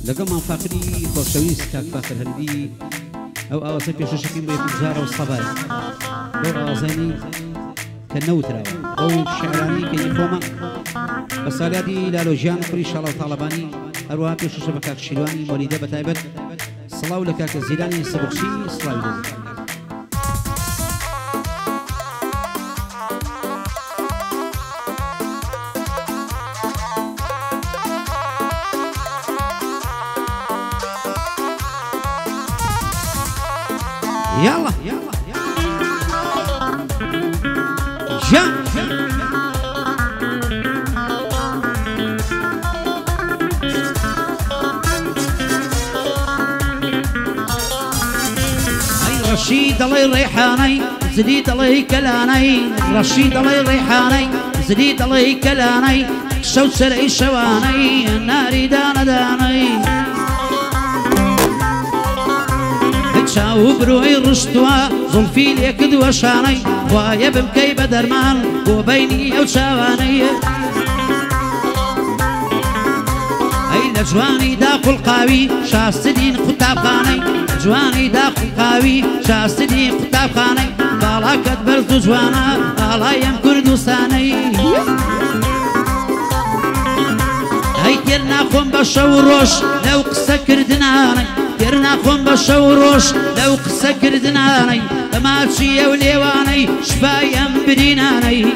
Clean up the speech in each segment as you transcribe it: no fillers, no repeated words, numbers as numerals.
لەگەڵ مافاقری خۆشەویست کاک فاخر هەندی ئەو ئاوازە پێشەشەکەی بۆ یەکجارە و سەبای بۆ ئاوازانی کە نەوتراوە ئەو شعرانی کەی خۆمە بە ساڵیادی لالۆژیان کوڕی شاڵاو تاڵەبانی هەروەها پێشەشە بە کاک شیروانی مۆلیدە بەتایبەت سڵاو لە کاکە زیرانی سەبوخشی سڵاوی لێ يلا جا رشيد الله الريحاني زديد الله كلاني رشيد الله الريحاني زديد الله كلاني شو سرعي شواني الناري دانا داني شاو بروي رشتوا زلفي ليك دوشاني ويا بمكي بدرمان وبيني او شواني اي لجواني داخل قاوي شاستدين خطاب خاني جواني داخل قاوي شاستدين خطاب خاني بالا كتبرز جوانا بالا يم كردستاني هاي كرنا خون بشوروش لو قصة كردناني كرنا خون بشوروش لو قصة كردناني ما تشي وليواني شفايم بديناني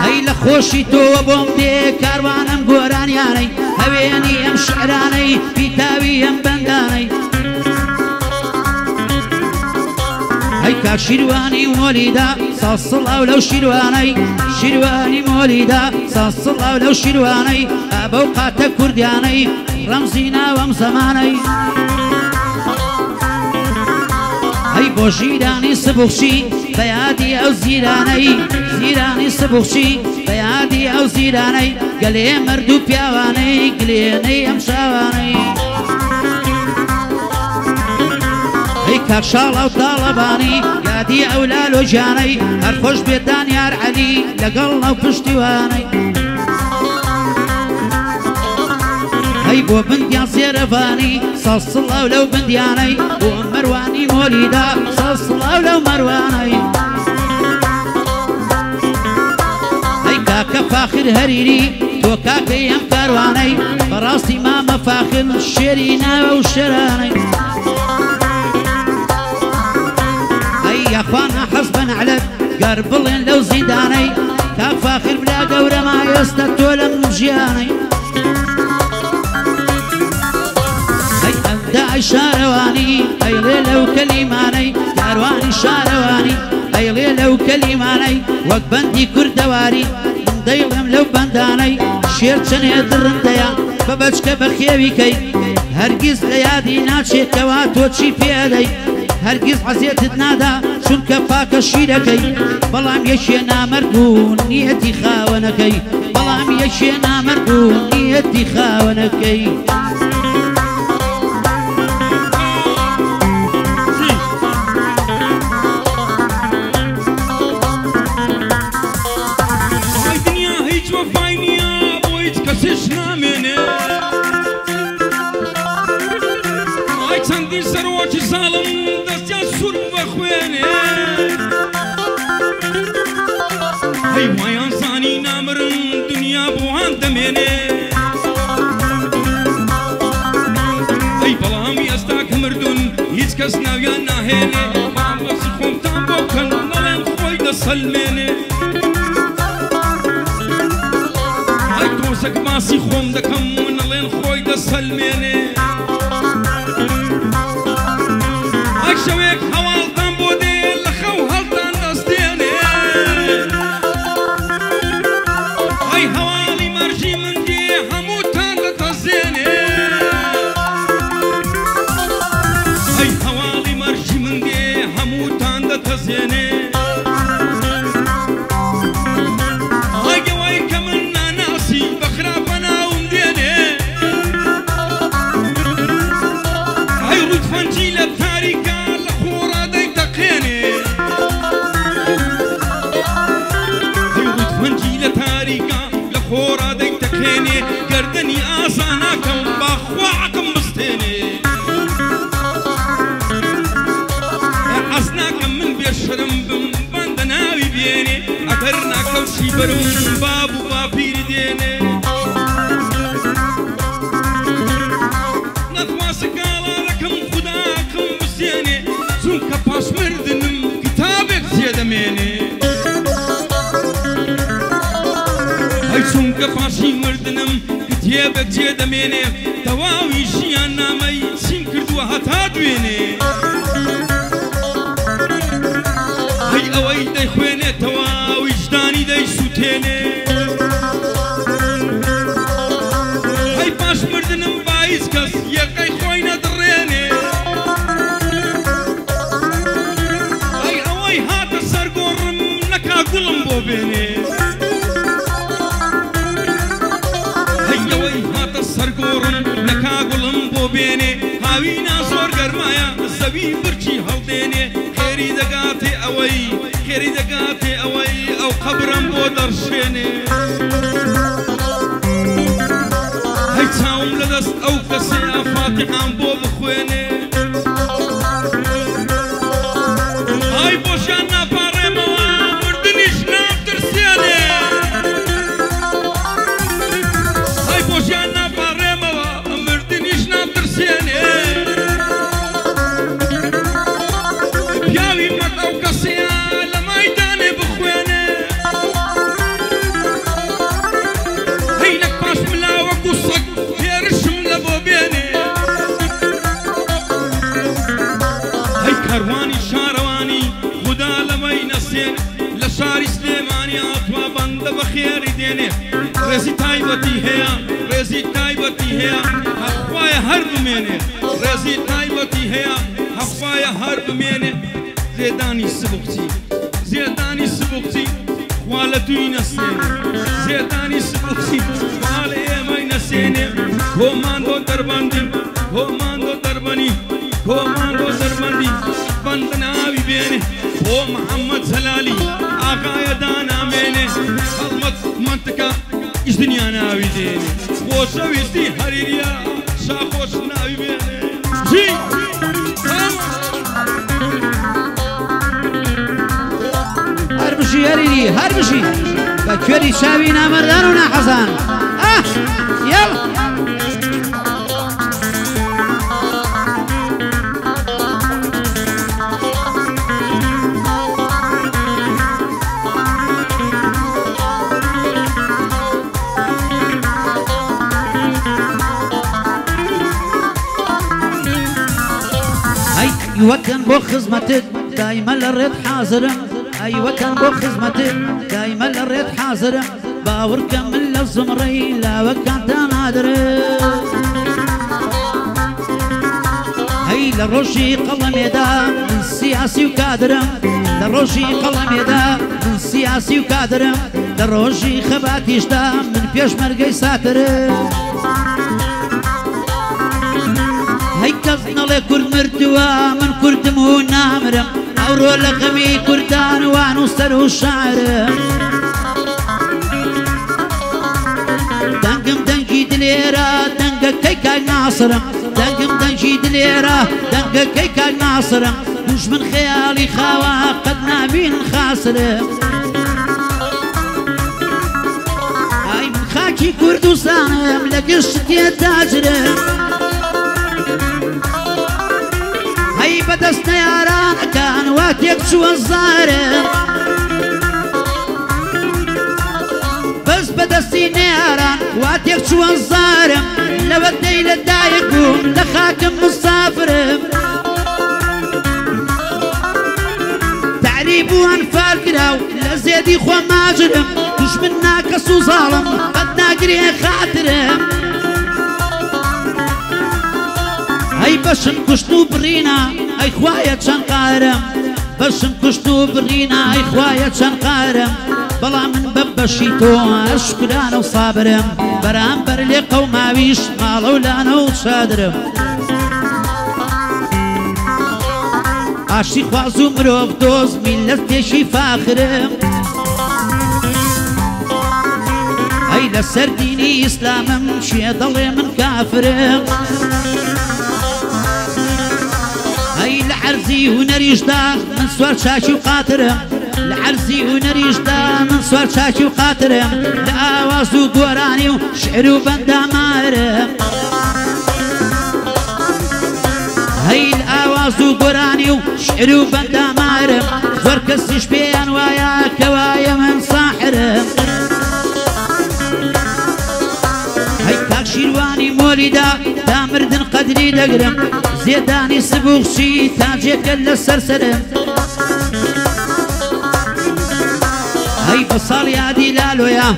هاي لخوشي تو بوم دي كاروانم قورانياني هويني ام شعراني بيتاوي ام بنداني هاي كاك شيرواني موليدا صلصلا ولو شيرواني شيرواني موليدا صلصلا ولو شيرواني ابوقات كردياني رمزينا ومزماني هاي بو جيراني سبوخشي بيادي او زيراني زيراني سبوخشي بيادي او زيراني قلي مردو بياواني قليني امشاواني هاي كاك شاڵاو تاڵەبانی یادی ئەولا لۆژیانەی هەرخۆش بێدان یار عەلی لەگەڵ ناو پشتیوانەی هەی بۆ بندیان سێرەڤانی سەڵسڵاو لەو بندیانەی بۆ مەروانی مۆلیدا سەڵسڵاو لەو مەروانەی هەی کاکە فاخر هەریری تۆ کاکەی ئەم کاروانەی بەڕاستی مامە فاخر شێری ناوە و شەرانەی يا اخوانا حسبا على قربلين لو زيداني كاك فاخر بلا قورة ما يستطول من جياني هاي أبداعي شارواني هاي ليلة وكلماني كارواني شارواني هاي ليلة وكلماني وك بندي كردواري من ضيلهم لو بنداني شير چنه درنديا ببچك بخيوي كي هرگز ليادي ناچه كواتو چي پيدي هرگز عزيت نادا شنك فاك شيركي بلام يشينا مردون نيتي خاونكي بلام يشينا مردون نيتي خاونكي هاي دنيا هيج وفاينيا بويت كسشنا مني هاي تندي سروج ظالم هاي ويان ثاني نامرن دنيا بوان دميني هاي بلام يستاك مردون هيج كس ناويا ناهيني ما بس خوم تابو كن نلين خوي دسلميني هاي توسك ماسي خوم دكم نلين خوي دسلميني هاي شويك هوال تنبودي لخو هلتان دستيني هاي هوالي مرجي من دي هموتان لتزيني هاي هوالي مرجي من دي هموتان لتزيني هاي جواي كمن ناسي بخرافنا ومديني هاي رود فنجي للتاريكا لخورا ديتا كوشي برون بابو بابير ديني نتواس قالا لكم خداكم بزيني زونك باش مردنم كتابك زيادة ميني هاي زونك باشي مردنم كتابك زيادة ميني تواوي جيان نامي سين كردوا هتا دويني هاي اوي داي خويني تواوي جداني داي سوتيني هاي باش مردنم بايز كس يقاي خوينة دريني هاي اوي هاتا سرقورم نكا قلم بوبيني هاي اوي هاتا سرقورم نكا قلم بوبيني هاوينا زور قرمايا زوي برشي هالديني خيري دقاتي اوي خيري دقاتي اوي او قبرم بودر شيني هاي تاوم لدست او كسي فاتحان بو بخويني هاي بوشانا باري موا مردنيش نام ترسيني هاي بوشانا باري موا مردنيش نام ترسيني بياوي مك او كسي لمايداني بخويني هينك باش ملاوك وصق يرشم لبوبيني هاي كرواني شارواني خدا لمي نسين لشاري سليماني عطوا بند بخير ديني رزي تايبتي هيا رزي تايبتي هيا هفوايا هرب ميني رزي تايبتي هيا هفوايا هرب ميني زيداني سبقتي زيداني سبقتي والتوي نسيني زيداني سبقتي والي ماي نسيني كوماندو دربندي كوماندو دربني كوماندو دربندي بندنا بيبيني هو محمد زلالي آقا يدانا ميني خلمت منطقة إيش دنيا ناوي ديني خوشا ويستي حريريا شاخوش ناوي بيني جي هربشي هريري هربشي بكوري شاوينا مردانونا حسن يلا أيوة كان بو خزمتك دايما للريت حاضر أيوة كان بو خزمتك دايما للريت حاضر باور كمل الزمري لا وكانت نادر هي للرشي قلم يدا من سياسي وكادر للرشي قلم يدا من سياسي وكادر للرشي خبات يشتا من بيش مرقي ساتر هاي كفنا لكل مرتوى من كرد مو نامر أورو لقمي كردان وانو سرو الشعر دنقم دنجي دليرة دنقا كيكا ناصر دنقم دنجي دليرة دنقا كيكا ناصر مش من خيالي خوا قد نامين خاسر هاي من خاكي كردوسان لقشتي تاجر هاي بدست ياران كان واتيك شو الظاهر بس بدستي نيران واتيك شو الظاهر لبدي للدايقوم لخاكم مسافر تعريب وانفال كراو لزيدي خوا ماجرم مش منا كسو ظالم قد ناقري خاطرم هاي بشم كشتو برينا هاي خوايا شنقارم بشم كشتو برينا هاي خوايا شنقارم بلا من ببشيتو اشكران وصابرم برامبر لي قوماويش مالولانا وشادرم عاشي خوازو مروف دوز ملتشي فاخرم هاي لسر ديني اسلامم شي ضلي من كافرم هاي لعرزي هنريش داغ من سوار شاشي وقاترم لعرزي ونريشتا من صور شاكي وخاطرم لآواز وقوراني وشعر وبندا مارم هاي الآواز وقوراني وشعر وبندا مارم زور كسيش بيان ويا كوايا من صاحرم هاي كاك شيرواني مولدا تامردن قدري دقرم زيداني سبوغشي تاجيك للسرسرم هاي بصال يا دلالويا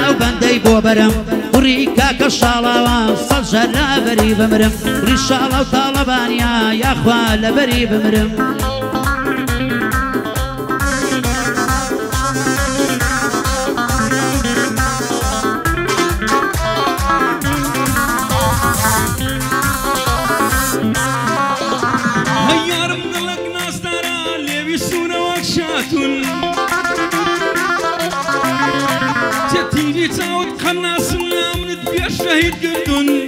او بندي بوبرم وريكا كالشالاوان صلجة لا بري بمرم وريشالا وطالبانيا يا اخوان لا بري بمرم هيارم قلق ناس دارا ليبي سونا وكشاتون تتيجي تعود قناص من تبيع شهيد قردون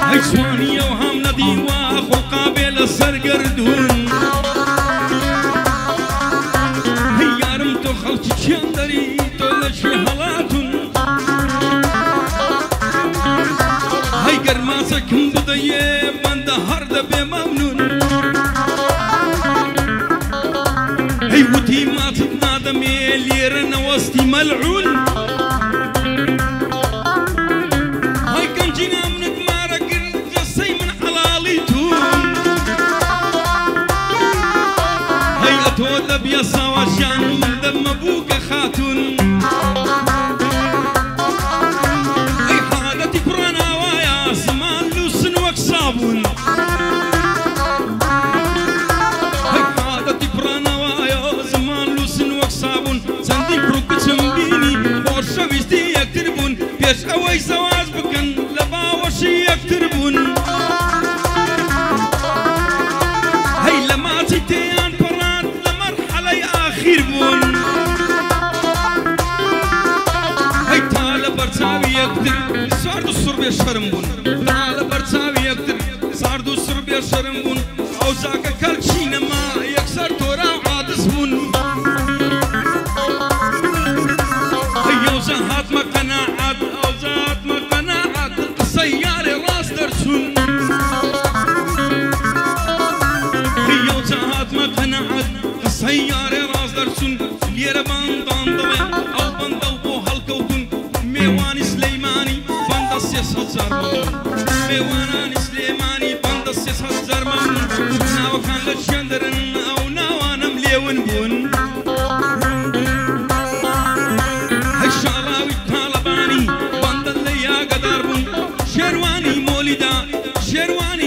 عيشوانية وهم ندي واخو قابل السر قردون هيارم تو خلتي شاندري تولش هلاتون هاي قرماسك مبضيه بند هرد بممنون هاي ودي ما تتنادمي ليرنا وسطي ملعون هاي كان جينا منك ما رقر جسي من حلاليتون هاي اتود بيسا وشان دم ابوك خاتون هاي حالتي برانا ويا زمان لوسن وكسابون هاي حالتي برانا ويا زمان لوسن وكسابون سندي بروك تشمبيني ورشا بيستي يكتربون بيش اوي زواج بكن لباوشي يكتربون هاي لما تيتيان برات لمرحلة آخر بون هاي تالا برتاوي يكتر ساردو السرب يشرم بون تالا برتاوي يكتر ساردو السرب يشرم بون او زاكا كالشينا ما يكسر تورا عادس بون هاي وزهات ما قناعات او زهات ما قناعات سيارة راس درسون هي وزهات ما قناعات سيارة راس درسون ليرة باندان ضوي او باندل بو هالكوتون ميواني سليماني باند السيس هزار ممنون ميواني سليماني باند السيس هزار ممنون ناو كان لتشندرن او ناوانا مليون بون هاي شالاوي طالباني باند اللي يا قدار بون شيرواني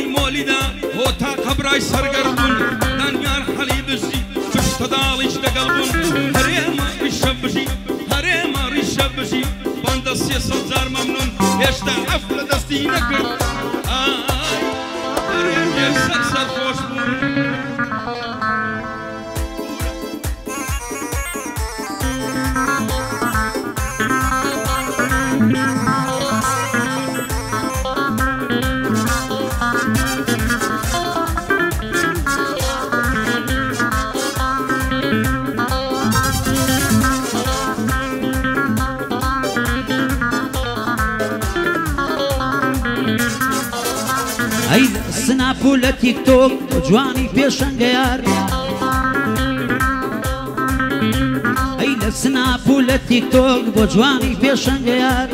مولدا هو تا قبراي سرقردون دانيار حليب الزي بشتداليش دقلبون هريما ريشبشي باند السيس هزار ممنون يشتا حفلة دستي نكر هريم يكسر سرخوش بون هاي سناب ولا تيك توك وجواني بيشنقيار هاي سناب ولا تيك توك وجواني بيشنقيار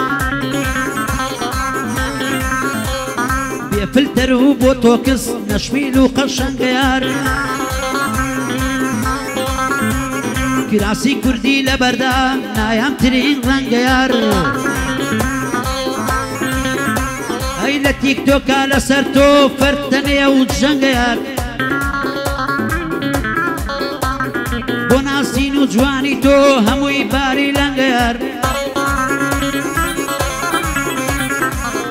بيفلتر وبوتوكس نشميل وقشنقيار كراسي كردي لبردا نايام ترين رنقيار هاي لتيك توك على سرتو فرتنيا وجنقيار بوناسين وجواني تو هموي باري لنقيار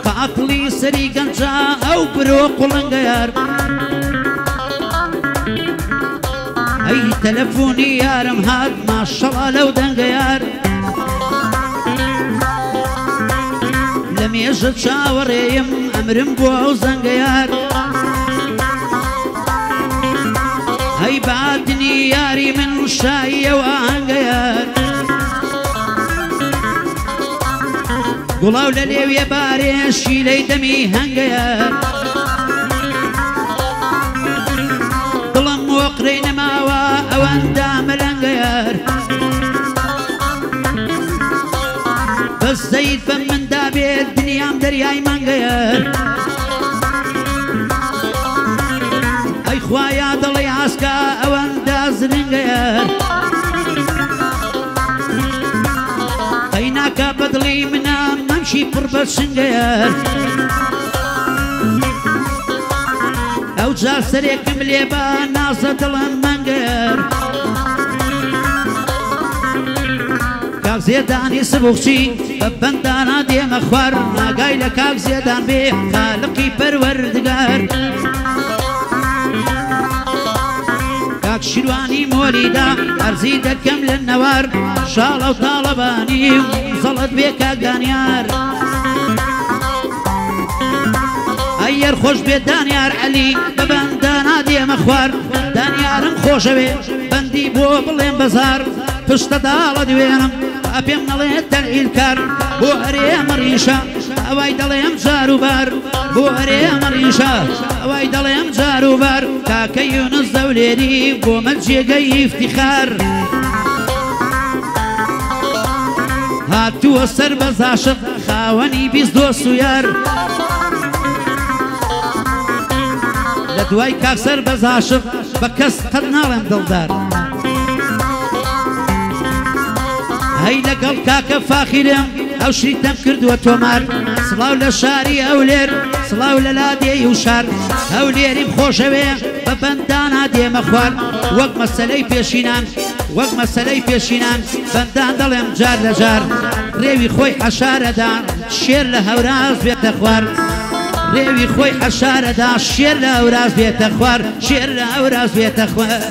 فعقلي سري قنجا او بروق لنقيار هاي تلفوني يا رمهاد ما شاء الله لو دنقيار لم يجد شاوريم امرم بو زنقيار هاي بعدني ياري من شاي وانقيار قلاو لليو يباري شيلي دمي هنقيار ظلم وقرين ماوا اوان دام الانقيار بس زيد فمن دابي الدنيا مدرياي منقيار اي خوايا ضلي عسكا اوان داز الانقيار قيناك بدلي منا ممشي قرب السنقيار او جار سريك مليبا ناصة ظلم منقيار كاك زيدان يسبوخشي ببندانا دي مخوار ناقاي لكاك زيدان بيه خالقي پروردگار كاك شرواني موليدا ارزي دكم للنوار شالو طالباني وصلت بيكاك دانيار اير خوش بيت دانيار علي ببندانا دي مخوار دانيارم خوش بي بندي بو بلين بزار پشت داڵە دوێنم پێم نەڵێت تەنعیلکار بۆ هەرێمە ڕیشە ئەوای دەڵێم جاروبار بۆ هەرێمە ڕیشە ئەوای دەڵێم جاروبار کاکە یونس دەولێری بۆمە جێگەی ئیفتیخار هاتووە سەر بەز عاشق خاوەنی بیست دۆست و یار لە دوای کاک سەر بەز عاشق بە کەس قەت ناڵێم دڵدار هەی لەگەڵ کاکە فاخیرم ئەو شریتەم کردووە تۆمار سڵاو لە شاری ئەولێر سڵاو لە لادێی و شار ئەولێریم خۆشەوێ بە بەندانا دێمە خوار وەک مەسەلەی پێشینان وەک مەسەلەی پێشینان بەندان دەڵێم جار لە جار ڕێوی خۆی حەشارەدان شێر لە هەوراز بێتە خوار ڕێوی خۆی حەشارەدا شێر لە هەوراز بێتە خوار شێر لە هەوراز بێتە خوار